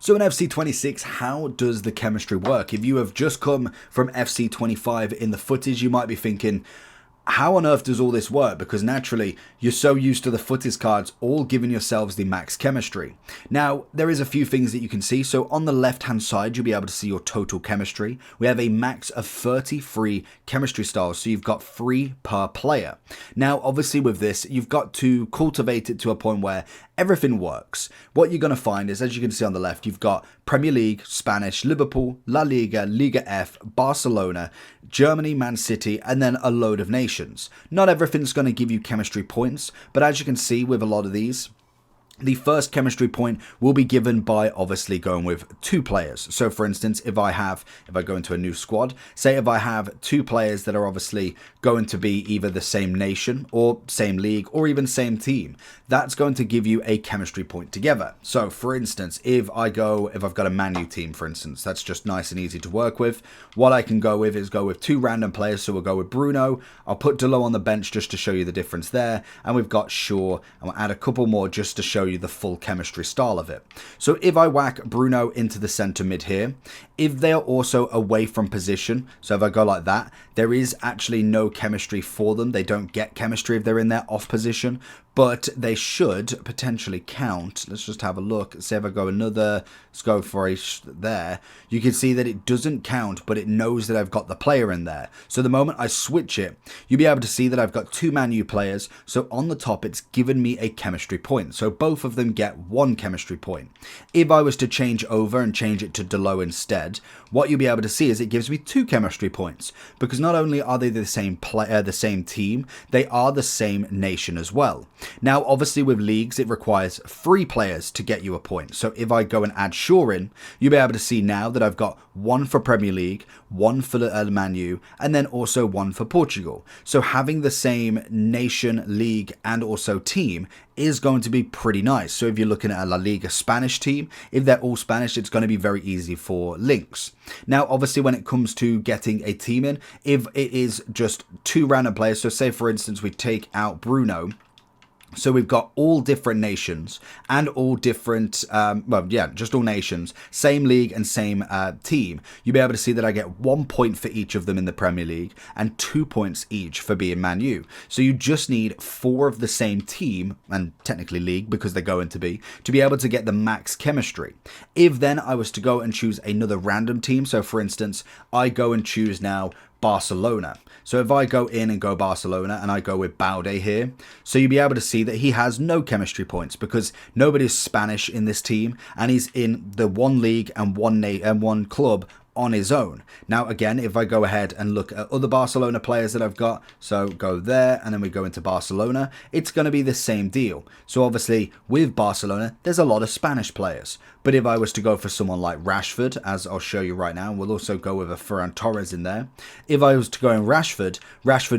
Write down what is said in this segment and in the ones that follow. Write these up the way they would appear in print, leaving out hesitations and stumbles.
So in FC26, how does the chemistry work? If you have just come from FC25 in the footage, you might be thinking, how on earth does all this work? Because naturally, you're so used to the footage cards all giving yourselves the max chemistry. Now, there is a few things that you can see. So on the left-hand side, you'll be able to see your total chemistry. We have a max of 33 chemistry styles, so you've got 3 per player. Now, obviously with this, you've got to cultivate it to a point where everything works. What you're going to find is, as you can see on the left, you've got Premier League, Spanish, Liverpool, La Liga, Liga F, Barcelona, Germany, Man City, and then a load of nations. Not everything's going to give you chemistry points, but as you can see with a lot of these, the first chemistry point will be given by obviously going with 2 players. So for instance, if I go into a new squad, say if I have 2 players that are obviously going to be either the same nation or same league or even same team, that's going to give you a chemistry point together. So for instance, if I've got a Man U team, for instance, that's just nice and easy to work with. What I can go with is go with 2 random players. So we'll go with Bruno. I'll put Delo on the bench just to show you the difference there. And we've got Shaw, and we'll add a couple more just to show you the full chemistry style of it. So if I whack Bruno into the centre mid here, if they are also away from position, so if I go like that, there is actually no chemistry for them. They don't get chemistry if they're in their off position, but they should potentially count. Let's just have a look. Say if I go let's go for there. You can see that it doesn't count, but it knows that I've got the player in there. So the moment I switch it, you'll be able to see that I've got 2 Man U players. So on the top, it's given me a chemistry point. So both of them get 1 chemistry point. If I was to change over and change it to Delo instead, what you'll be able to see is it gives me 2 chemistry points, because not only are they the same player, the same team, they are the same nation as well. Now, obviously with leagues, it requires 3 players to get you a point. So if I go and add Shaw in, you'll be able to see now that I've got 1 for Premier League, 1 for Man U, and then also 1 for Portugal. So having the same nation, league, and also team is going to be pretty nice. So if you're looking at a La Liga Spanish team, if they're all Spanish, it's going to be very easy for links. Now, obviously, when it comes to getting a team in, if it is just 2 random players, so say for instance, we take out Bruno. So we've got all different nations and all different, just all nations, same league and same team. You'll be able to see that I get 1 point for each of them in the Premier League and 2 points each for being Man U. So you just need 4 of the same team, and technically league because they're going to be able to get the max chemistry. If then I was to go and choose another random team, so for instance, I go and choose now Barcelona. So if I go in and go Barcelona and I go with Baude here, so you'll be able to see that he has no chemistry points because nobody's Spanish in this team and he's in the 1 league and 1 club on his own. Now again, if I go ahead and look at other Barcelona players that I've got, so go there and then we go into Barcelona, it's going to be the same deal. So obviously with Barcelona, there's a lot of Spanish players. But if I was to go for someone like Rashford, as I'll show you right now, we'll also go with a Ferran Torres in there. If I was to go in Rashford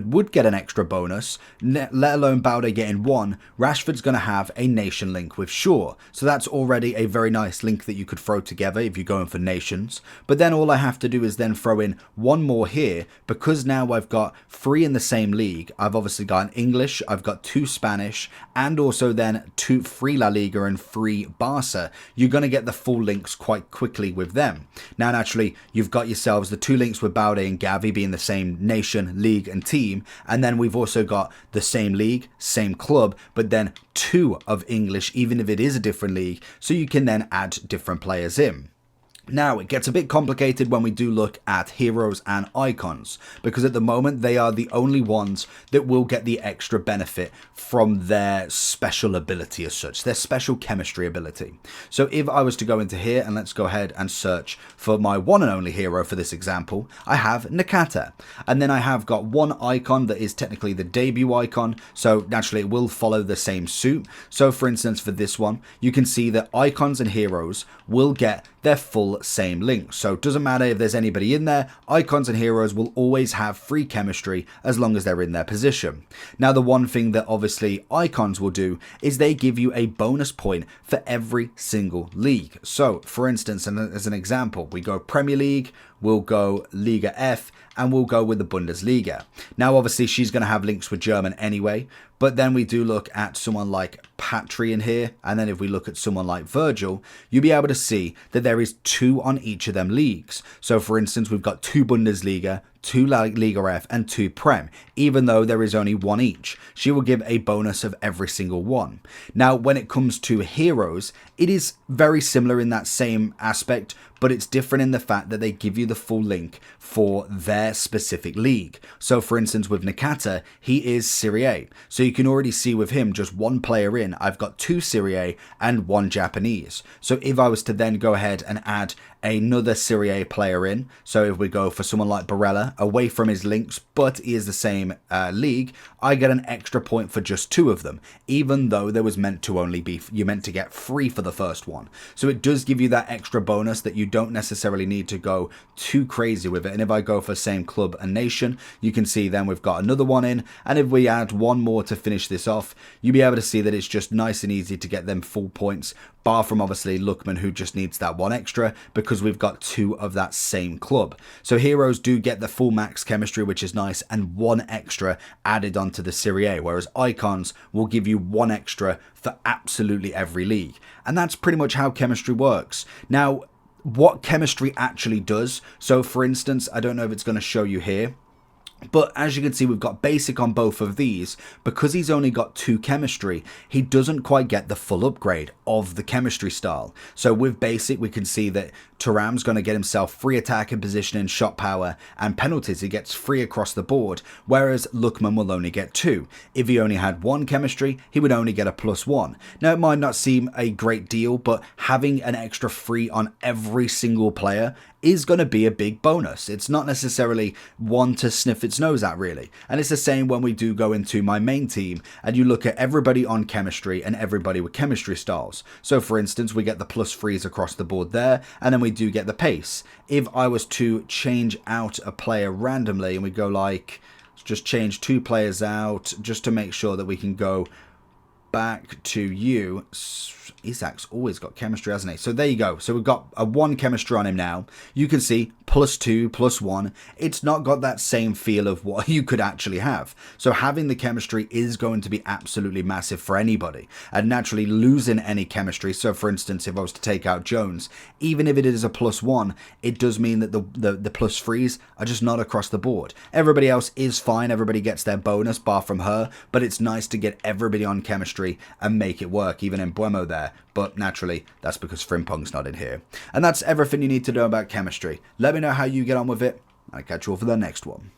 would get an extra bonus, let alone Baude getting 1. Rashford's going to have a nation link with Shaw. So that's already a very nice link that you could throw together if you're going for nations. But then all I have to do is then throw in 1 more here, because now I've got 3 in the same league. I've obviously got an English, I've got 2 Spanish, and also then 3 La Liga and 3 Barca. You're going to get the full links quite quickly with them. Now naturally, you've got yourselves the 2 links with Baude and Gavi being the same nation, league and team, and then we've also got the same league, same club, but then 2 of English, even if it is a different league, so you can then add different players in. Now, it gets a bit complicated when we do look at heroes and icons, because at the moment they are the only ones that will get the extra benefit from their special ability as such, their special chemistry ability. So if I was to go into here and let's go ahead and search for my one and only hero for this example, I have Nakata. And then I have got 1 icon that is technically the debut icon, so naturally it will follow the same suit. So for instance, for this one, you can see that icons and heroes will get their full same link. So it doesn't matter if there's anybody in there, icons and heroes will always have free chemistry as long as they're in their position. Now the one thing that obviously icons will do is they give you a bonus point for every single league. So for instance, and as an example, we go Premier League, we'll go Liga F, and we'll go with the Bundesliga. Now, obviously, she's going to have links with German anyway, but then we do look at someone like Patry in here, and then if we look at someone like Virgil, you'll be able to see that there is 2 on each of them leagues. So, for instance, we've got 2 Bundesliga, 2 Liga F, and 2 Prem, even though there is only 1 each. She will give a bonus of every single one. Now, when it comes to heroes, it is very similar in that same aspect, but it's different in the fact that they give you the full link for their specific league. So, for instance, with Nakata, he is Serie A. So you can already see with him, just 1 player in, I've got 2 Serie A and 1 Japanese. So if I was to then go ahead and add another Serie A player in, so if we go for someone like Barella, away from his links, but he is the same league, I get an extra point for just 2 of them, even though there was meant to only be, you meant to get 3 for the first one. So it does give you that extra bonus that you don't necessarily need to go too crazy with it. And if I go for same club and nation, you can see then we've got another one in, and if we add 1 more to finish this off, you'll be able to see that it's just nice and easy to get them full points, bar from obviously Lookman, who just needs that 1 extra because we've got 2 of that same club. So heroes do get the full max chemistry, which is nice, and 1 extra added onto the Serie A, whereas icons will give you 1 extra for absolutely every league. And that's pretty much how chemistry works. Now, what chemistry actually does, so for instance, I don't know if it's going to show you here, but as you can see, we've got basic on both of these. Because he's only got 2 chemistry, he doesn't quite get the full upgrade of the chemistry style. So with basic, we can see that Thuram's going to get himself free attack and positioning, shot power, and penalties. He gets free across the board, whereas Lookman will only get 2. If he only had 1 chemistry, he would only get a +1. Now, it might not seem a great deal, but having an extra free on every single player is going to be a big bonus. It's not necessarily one to sniff its nose at, really. And it's the same when we do go into my main team and you look at everybody on chemistry and everybody with chemistry styles. So for instance, we get the +3s across the board there, and then we do get the pace. If I was to change out a player randomly, and we go like, just change 2 players out just to make sure that we can go back to you. Isak's always got chemistry, hasn't he? So there you go. So we've got a 1 chemistry on him now. You can see +2, +1. It's not got that same feel of what you could actually have. So having the chemistry is going to be absolutely massive for anybody. And naturally losing any chemistry, so for instance, if I was to take out Jones, even if it is a +1, it does mean that the +3s are just not across the board. Everybody else is fine. Everybody gets their bonus, bar from her. But it's nice to get everybody on chemistry and make it work, even in Buemo there. But naturally, that's because Frimpong's not in here. And that's everything you need to know about chemistry. Let me know how you get on with it. I'll catch you all for the next one.